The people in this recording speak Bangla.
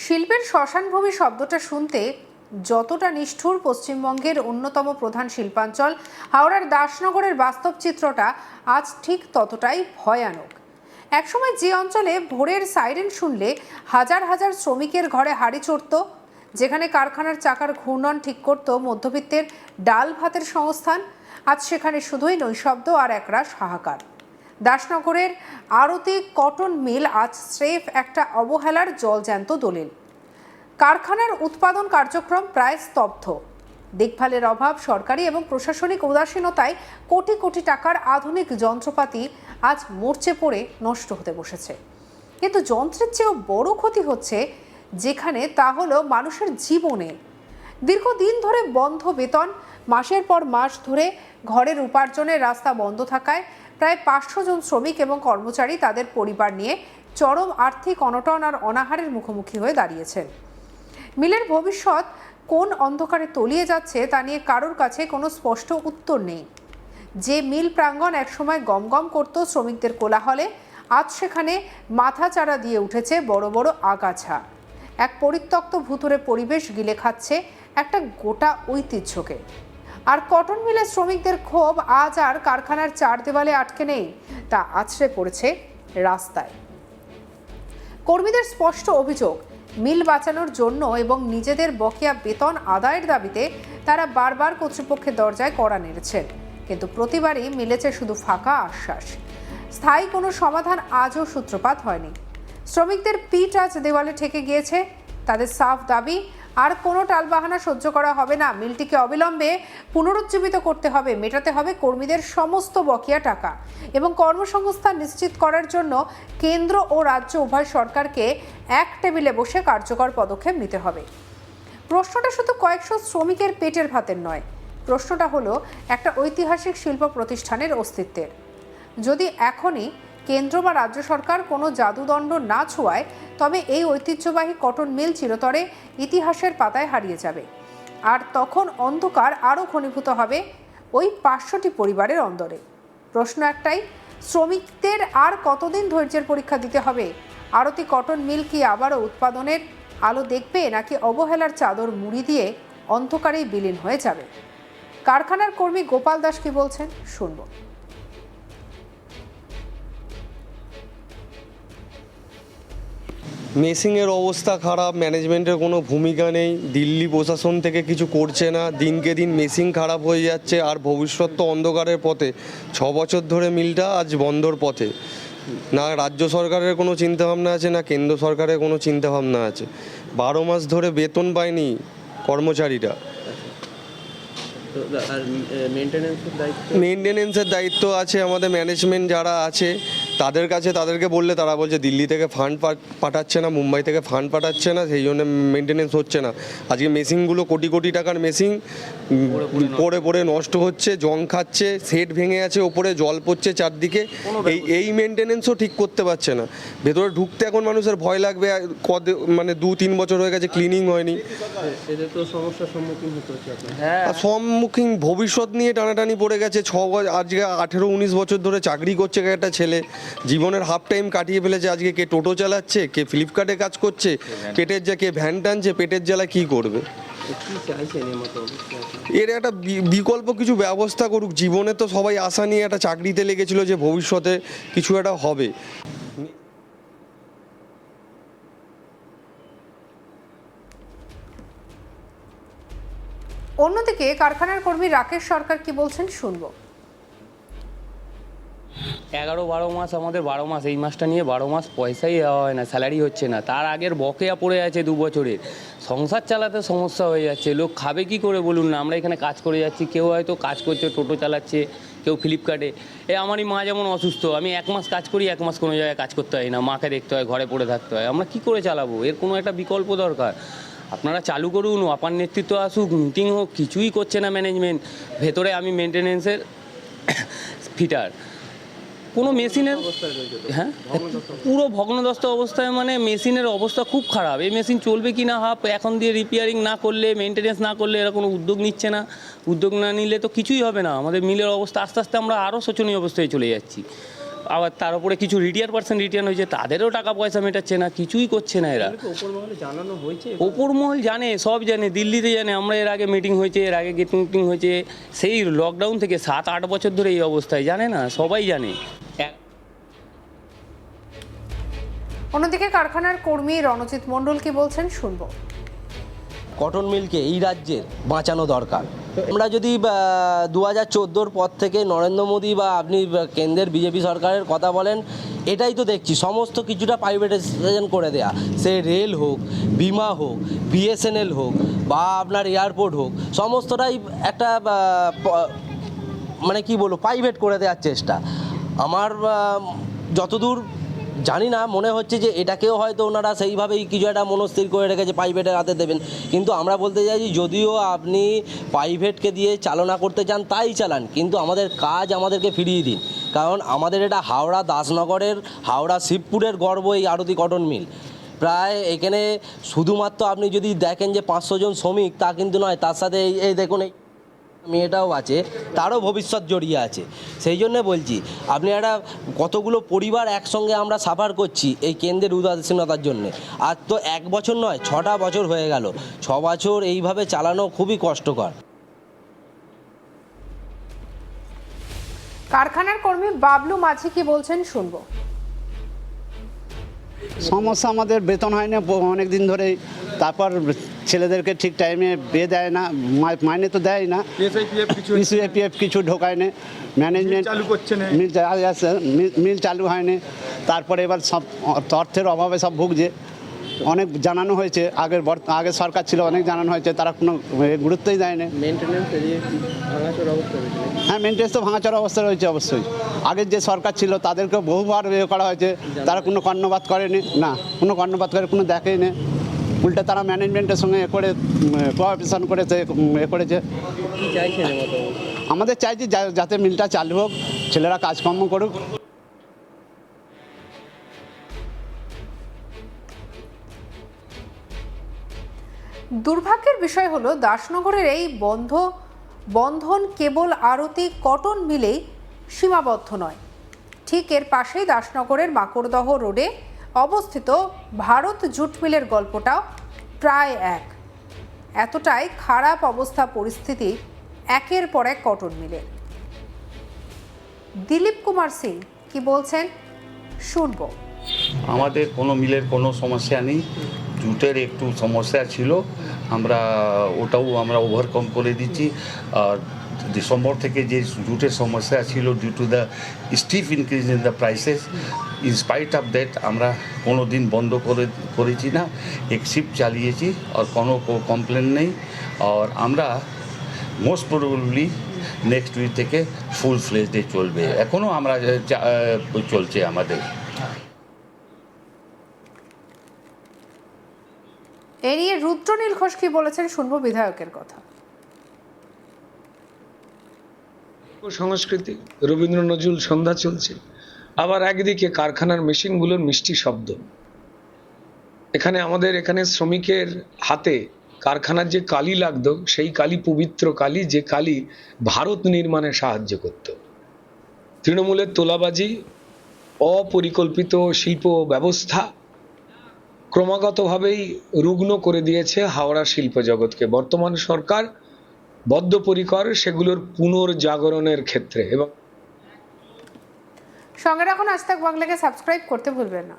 শিল্পের শ্মশানভূমি শব্দটা শুনতে যতটা নিষ্ঠুর, পশ্চিমবঙ্গের অন্যতম প্রধান শিল্পাঞ্চল হাওড়ার দাসনগরের বাস্তব চিত্রটা আজ ঠিক ততটাই ভয়ানক। একসময় যে অঞ্চলে ভোরের সাইরেন শুনলে হাজার হাজার শ্রমিকের ঘরে হাঁড়ি চড়ত, যেখানে কারখানার চাকার ঘূর্ণন ঠিক করত মধ্যবিত্তের ডাল ভাতের সংস্থান, আজ সেখানে শুধুই নৈশব্দ আর একরাশ হাহাকার। দাসনগরের আরতি কটন মিল আজ স্রেফ একটা অবহেলার জলজ্যান্ত দলিল। কারখানার উৎপাদন কার্যক্রম প্রায় স্তব্ধ। দেখভালের অভাব, সরকারি এবং প্রশাসনিক উদাসীনতায় কোটি কোটি টাকার আধুনিক যন্ত্রপাতি আজ মরচে পড়ে নষ্ট হতে বসেছে। কিন্তু যন্ত্রের চেয়েও বড় ক্ষতি হচ্ছে যেখানে, তা হলো মানুষের জীবনে। দীর্ঘদিন ধরে বন্ধ বেতন, মাসের পর মাস ধরে ঘরের উপার্জনের রাস্তা বন্ধ থাকায় প্রায় 500 জন শ্রমিক এবং কর্মচারী তাদের পরিবার নিয়ে চরম আর্থিক অনটন আর অনাহারের মুখোমুখি হয়ে দাঁড়িয়েছেন। মিলের ভবিষ্যৎ কোন অন্ধকারে তলিয়ে যাচ্ছে তা নিয়ে কারোর কাছে কোনো স্পষ্ট উত্তর নেই। যে মিল প্রাঙ্গণ একসময় গমগম করত শ্রমিকদের কোলাহলে, আজ সেখানে মাথাচাড়া দিয়ে উঠেছে বড় বড় আগাছা। এক পরিত্যক্ত ভুতুড়ে পরিবেশ গিলে খাচ্ছে একটা গোটা ঐতিহ্যকে। আর কটন মিলের শ্রমিকদের ক্ষোভ আজ আর কারখানার চার দেওয়ালে আটকে নেই, তা আছড়ে পড়েছে রাস্তায়। কর্মীদের স্পষ্ট অভিযোগ, মিল বাঁচানোর জন্য এবং নিজেদের বকেয়া বেতন আদায়ের দাবিতে তারা বারবার কর্তৃপক্ষের দরজায় কড়া নেড়েছেন, কিন্তু প্রতিবারই মিলেছে শুধু ফাঁকা আশ্বাস। স্থায়ী কোনো সমাধান আজও সূত্রপাত হয়নি। শ্রমিকদের পিঠ আজ দেওয়ালে ঠেকে গিয়েছে। তাদের সাফ দাবি, আর কোনো টালবাহানা সহ্য করা হবে না। মিলটিকে অবিলম্বে পুনরুজ্জীবিত করতে হবে, মেটাতে হবে কর্মীদের সমস্ত বকেয়া টাকা এবং কর্মসংস্থান নিশ্চিত করার জন্য কেন্দ্র ও রাজ্য উভয় সরকারকে এক টেবিলে বসে কার্যকর পদক্ষেপ নিতে হবে। প্রশ্নটা শুধু কয়েকশো শ্রমিকের পেটের ভাতের নয়, প্রশ্নটা হলো একটা ঐতিহাসিক শিল্প প্রতিষ্ঠানের অস্তিত্বের। যদি এখনই কেন্দ্র বা রাজ্য সরকার কোনো জাদুদণ্ড না ছোঁয়ায়, তবে এই ঐতিহ্যবাহী কটন মিল চিরতরে ইতিহাসের পাতায় হারিয়ে যাবে। আর তখন অন্ধকার আরও ঘনীভূত হবে ওই 500টি পরিবারের অন্দরে। প্রশ্ন একটাই, শ্রমিকদের আর কতদিন ধৈর্যের পরীক্ষা দিতে হবে? আরতি কটন মিল কি আবারও উৎপাদনের আলো দেখবে, নাকি অবহেলার চাদর মুড়ি দিয়ে অন্ধকারেই বিলীন হয়ে যাবে? কারখানার কর্মী গোপাল দাস কি বলছেন, শুনব। মেসিংয়ের অবস্থা খারাপ, ম্যানেজমেন্টের কোনো ভূমিকা নেই, দিল্লি প্রশাসন থেকে কিছু করছে না, দিনকে দিন মেসিং খারাপ হয়ে যাচ্ছে, আর ভবিষ্যৎ তো অন্ধকারের পথে। 6 বছর ধরে মিলটা আজ বন্ধর পথে। না রাজ্য সরকারের কোনো চিন্তাভাবনা আছে, না কেন্দ্র সরকারের কোনো চিন্তাভাবনা আছে। 12 মাস ধরে বেতন পায়নি কর্মচারীরা। মেনটেনেন্সের দায়িত্ব আছে আমাদের ম্যানেজমেন্ট যারা আছে তাদের কাছে। তাদেরকে বললে তারা বলছে দিল্লি থেকে ফান্ড পাঠাচ্ছে না, মুম্বাই থেকে ফান্ড পাঠাচ্ছে না, সেই জন্য মেনটেনেন্স হচ্ছে না। আজকে মেশিনগুলো কোটি কোটি টাকার মেশিন পড়ে পড়ে নষ্ট হচ্ছে, জং খাচ্ছে, সেট ভেঙে আছে, ওপরে জল পড়ছে চারদিকে। এই মেনটেনেন্সও ঠিক করতে পারছে না। ভেতরে ঢুকতে এখন মানুষের ভয় লাগবে। মানে 2-3 বছর হয়ে গেছে, ক্লিনিং হয়নি। সম্মুখীন ভবিষ্যৎ নিয়ে টানাটানি পড়ে গেছে। আজকে 18-19 বছর ধরে চাকরি করছে একটা ছেলে, জীবনের হাফ টাইম কাটিয়ে ফেলেছে। আজকে কে টোটো চালাচ্ছে, কে ফ্লিপকার্টে কাজ করছে, পেটের কে ভ্যান টানছে, পেটের জ্বালা কি করবে? এর একটা বিকল্প কিছু ব্যবস্থা করুক। জীবনে তো সবাই আশা নিয়ে একটা চাকরিতে লেগেছিল যে ভবিষ্যতে কিছু একটা হবে। অন্যদিকে কারখানার কর্মী রাকেশ সরকার কি বলছেন, শুনবো। 11-12 মাস আমাদের 12 মাস, এই মাসটা নিয়ে 12 মাস পয়সাই দেওয়া হয় না, স্যালারি হচ্ছে না। তার আগের বকেয়া পড়ে আছে 2 বছরের। সংসার চালাতে সমস্যা হয়ে যাচ্ছে। লোক খাবে কি করে বলুন না? আমরা এখানে কাজ করে যাচ্ছি, কেউ হয়তো কাজ করছে, টোটো চালাচ্ছে, কেউ ফ্লিপকার্টে। আমারই মা যেমন অসুস্থ, আমি 1 মাস কাজ করি, 1 মাস কোনো জায়গায় কাজ করতে হয় না, মাকে দেখতে হয়, ঘরে পড়ে থাকতে হয়। আমরা কি করে চালাবো? এর কোনো একটা বিকল্প দরকার। আপনারা চালু করুন, আপার নেতৃত্ব আসুক, মিটিং হোক, কিছুই করছে না ম্যানেজমেন্ট। ভেতরে আমি মেনটেনেন্সের ফিটার, কোনো মেশিনের পুরো ভগ্নদস্ত অবস্থায়। মানে মেশিনের অবস্থা খুব খারাপ। এই মেশিন চলবে কি না এখন দিয়ে রিপেয়ারিং না করলে, মেনটেনেন্স না করলে, এরা কোনো উদ্যোগ নিচ্ছে না। উদ্যোগ না নিলে তো কিছুই হবে না। আমাদের মিলের অবস্থা আস্তে আস্তে আমরা আরও শোচনীয় অবস্থায় চলে যাচ্ছি। আবার তার উপরে কিছু রিটার্ন হয়েছে, তাদেরও টাকা পয়সা মেটাচ্ছে না, কিছুই করছে না এরা। ওপর মহল জানে, সব জানে, দিল্লিতে জানে। আমরা এর আগে মিটিং হয়েছে, এর আগে গেট মিটিং হয়েছে, সেই লকডাউন থেকে 7-8 বছর ধরে এই অবস্থায়, জানে না, সবাই জানে। অন্যদিকে কারখানার কর্মী রণজিৎ মণ্ডল কি বলছেন শুনবো। কটন মিলকে এই রাজ্যের বাঁচানো দরকার। আমরা যদি 2014-র পর থেকে নরেন্দ্র মোদী বা আপনি কেন্দ্রের বিজেপি সরকারের কথা বলেন, এটাই তো দেখছি, সমস্ত কিছুটা প্রাইভেটাইজেশন করে দেয়া। সে রেল হোক, বিমা হোক, বিএসএনএল হোক বা আপনার এয়ারপোর্ট হোক, সমস্তটাই একটা মানে কি বলবো, প্রাইভেট করে দেওয়ার চেষ্টা। আমার যতদূর জানি না, মনে হচ্ছে যে এটাকেও হয়তো ওনারা সেইভাবেই কিছু একটা মনস্থির করে রেখেছে, প্রাইভেটের হাতে দেবেন। কিন্তু আমরা বলতে চাইছি, যদিও আপনি প্রাইভেটকে দিয়ে চালনা করতে চান তাই চালান, কিন্তু আমাদের কাজ আমাদেরকে ফিরিয়ে দিন। কারণ আমাদের এটা হাওড়া দাসনগরের, হাওড়া শিবপুরের গর্ব এই আরতি কটন মিল। প্রায় এখানে শুধুমাত্র আপনি যদি দেখেন যে 500 জন শ্রমিক, তা কিন্তু নয়, তার সাথে এই দেখুন এই মেয়েটাও আছে, তারও ভবিষ্যৎ জড়িয়ে আছে। সেই জন্য বলছি, আপনি একটা কতগুলো পরিবার একসঙ্গে আমরা সাফার করছি এই কেন্দ্রের উদাসীনতার জন্য। আর তো 1 বছর নয়, 6টা বছর হয়ে গেল। 6 বছর এইভাবে চালানো খুবই কষ্টকর। কারখানার কর্মী বাবলু মাঝি কি বলছেন শুনবো। সমস্যা আমাদের বেতন হয় না অনেক দিন ধরেই, তারপর ছেলেদেরকে ঠিক টাইমে দেয় না, মাইনে তো দেয় না, পিএফ কিছু ঢোকায় না, ম্যানেজমেন্ট চালু করছে না, মিল চালু হয়নি। তারপরে এবার সব অর্থের অভাবে সব ভুগছে। অনেক জানানো হয়েছে, আগের সরকার ছিল, অনেক জানানো হয়েছে, তারা কোনো গুরুত্বই দেয় না। হ্যাঁ, মেনটেন্স তো ভাঙাচোরা অবস্থা রয়েছে অবশ্যই। আগের যে সরকার ছিল তাদেরকে বহুবার করা হয়েছে, তারা কোনো কর্ণপাত করেনি, না কোনো কর্ণপাত করে কোনো দেখেনি। উল্টে তারা ম্যানেজমেন্টের সঙ্গে কোঅপারেশন করেছে, করেছে। আমাদের চাইছি যাতে মিলটা চালু হোক, ছেলেরা কাজকর্ম করুক। দুর্ভাগ্যের বিষয় হলো দাসনগরের এই বন্ধন কেবল আরতি কটন মিলেই সীমাবদ্ধ নয়। ঠিক এর পাশেই দাসনগরের মাকড়দহ রোডে অবস্থিত ভারত জুট মিলের গল্পটাও প্রায় এক। এতটাই খারাপ অবস্থা পরিস্থিতি একের পর এক কটন মিলের। দিলীপ কুমার সিং কি বলছেন শুনবো। আমাদের কোনো মিলের কোনো সমস্যা নেই, জুটের একটু সমস্যা ছিল, ওটাও আমরা ওভারকাম করে দিচ্ছি। আর ডিসেম্বর থেকে যে জুটের সমস্যা ছিল, due to the stiff increase in the prices, in spite of that আমরা কোনো দিন বন্ধ করেছি না, এক শিফট চালিয়েছি, আর কোনো কমপ্লেন নেই। আর আমরা মোস্ট প্রবাবলি নেক্সট উইক থেকে ফুল ফ্লেজডে চলবে, এখনও আমরা চলছে আমাদের। এ নিয়ে রুদ্রনীল ঘোষ কি বলেছেন শুনবো বিধায়কের কথা। সংস্কৃতি, রবীন্দ্র নজরুল সন্ধ্যা চলছে, আবার একদিকে কারখানার মেশিনগুলোর মিষ্টি শব্দ। আমাদের এখানে শ্রমিকের হাতে কারখানার যে কালি লাগতো, সেই কালি পবিত্র কালি, যে কালি ভারত নির্মাণে সাহায্য করত। তৃণমূলের তোলাবাজি, অপরিকল্পিত শিল্প ব্যবস্থা ক্রমাগতভাবেই রুগ্ন করে দিয়েছে হাওড়া শিল্প জগৎকে। বর্তমান সরকার বদ্ধপরিকর সেগুলোর পুনর্জাগরণের ক্ষেত্রে। এবং সঙ্গে রাখুন আজ তাক বাংলাকে সাবস্ক্রাইব করতে ভুলবেন না।